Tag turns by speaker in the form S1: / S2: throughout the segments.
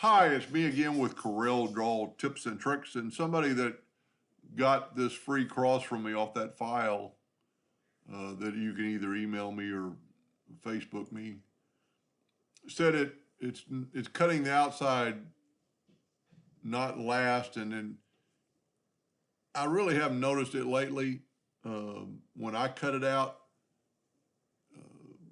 S1: Hi, it's me again with Corel Draw Tips and Tricks, and somebody that got this free cross from me off that file that you can either email me or Facebook me said it's cutting the outside, not last, and then I really haven't noticed it lately when I cut it out,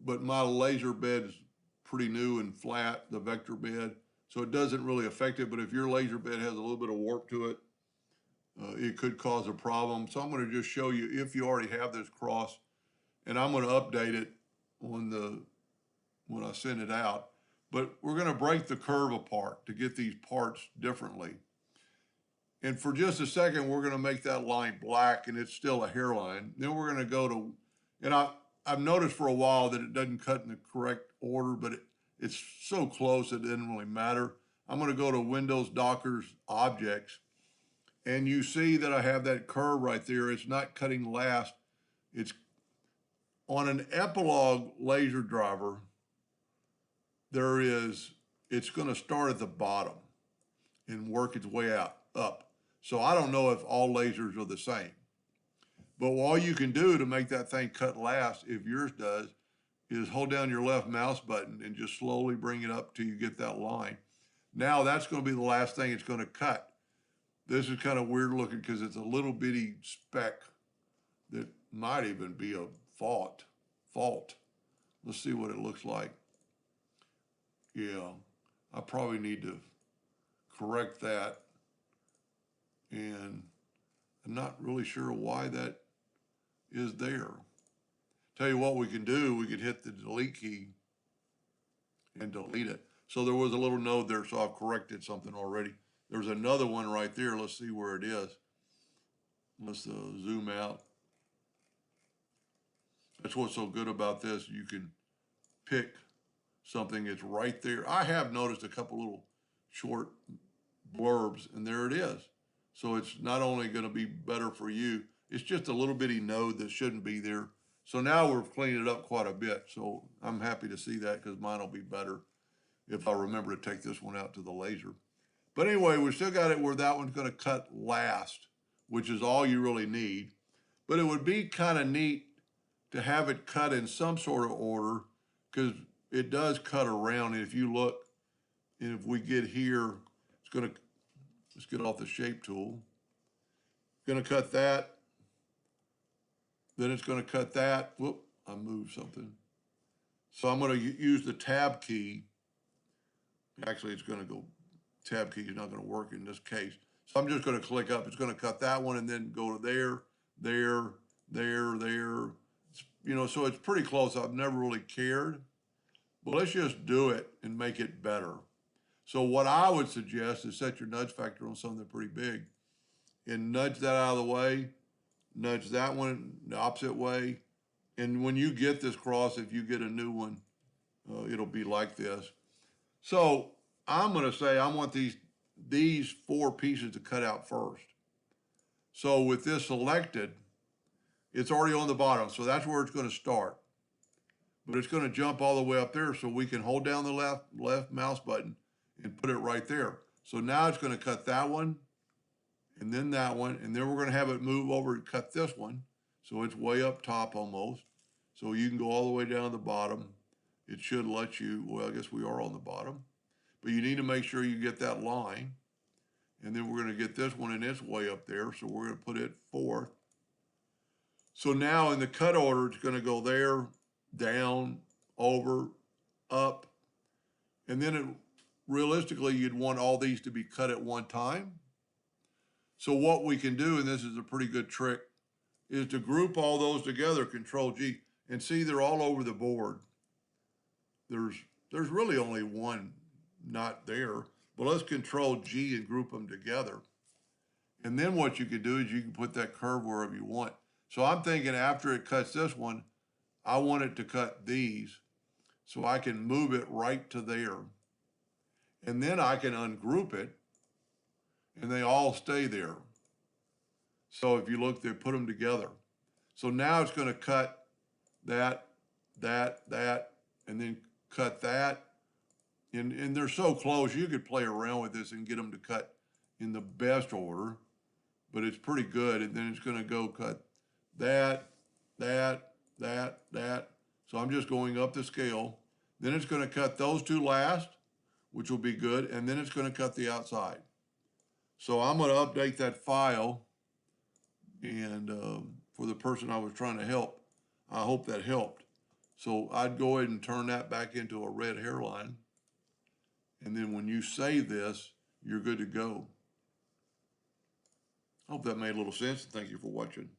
S1: but my laser bed is pretty new and flat, the vector bed, so it doesn't really affect it. But if your laser bed has a little bit of warp to it, it could cause a problem. So I'm going to just show you if you already have this cross, and I'm going to update it when I send it out. But we're going to break the curve apart to get these parts differently. And for just a second, we're going to make that line black, and it's still a hairline. Then we're going to go to, and I've noticed for a while that it doesn't cut in the correct order, but it's so close it didn't really matter. I'm going to go to Windows Dockers Objects, and you see that I have that curve right there. It's not cutting last. It's on an epilogue laser driver. It's going to start at the bottom and work its way out up. So I don't know if all lasers are the same. But all you can do to make that thing cut last, if yours does, is hold down your left mouse button and just slowly bring it up till you get that line. Now that's going to be the last thing it's going to cut. This is kind of weird looking because it's a little bitty speck that might even be a fault. Let's see what it looks like. Yeah, I probably need to correct that. And I'm not really sure why that is there. Tell you what we can do, we could hit the delete key and delete it. So there was a little node there, so I've corrected something already. There's another one right there. Let's see where it is. Let's zoom out. That's what's so good about this. You can pick something that's right there. I have noticed a couple little short blurbs, and there it is. So it's not only going to be better for you, it's just a little bitty node that shouldn't be there. So now we've cleaned it up quite a bit. So I'm happy to see that because mine will be better if I remember to take this one out to the laser. But anyway, we still got it where that one's going to cut last, which is all you really need. But it would be kind of neat to have it cut in some sort of order because it does cut around. And if you look, and if we get here, it's going to, let's get off the shape tool. Going to cut that. Then it's going to cut that. Whoop, I moved something. So I'm going to use the tab key. Actually, it's going to go, tab key is not going to work in this case. So I'm just going to click up. It's going to cut that one and then go to there. So it's pretty close. I've never really cared. But let's just do it and make it better. So what I would suggest is set your nudge factor on something pretty big and nudge that out of the way, nudge that one the opposite way. And when you get this cross, if you get a new one, it'll be like this. So I'm going to say I want these four pieces to cut out first. So with this selected, it's already on the bottom. So that's where it's going to start. But it's going to jump all the way up there so we can hold down the left mouse button and put it right there. So now it's going to cut that one and then that one. And then we're going to have it move over and cut this one. So it's way up top almost. So you can go all the way down to the bottom. It should let you, well, I guess we are on the bottom. But you need to make sure you get that line. And then we're going to get this one and it's way up there. So we're going to put it fourth. So now in the cut order, it's going to go there, down, over, up. And then realistically, you'd want all these to be cut at one time. So what we can do, and this is a pretty good trick, is to group all those together, Control G, and see they're all over the board. There's really only one not there, but let's Control G and group them together. And then what you can do is you can put that curve wherever you want. So I'm thinking after it cuts this one, I want it to cut these so I can move it right to there. And then I can ungroup it and they all stay there. So if you look, they put them together. So now it's going to cut that, and then cut that and they're so close, you could play around with this and get them to cut in the best order, but it's pretty good. And then it's going to go cut that, that. So I'm just going up the scale. Then it's going to cut those two last, which will be good. And then it's going to cut the outside. So I'm going to update that file. And for the person I was trying to help, I hope that helped. So I'd go ahead and turn that back into a red hairline. And then when you save this, you're good to go. I hope that made a little sense. Thank you for watching.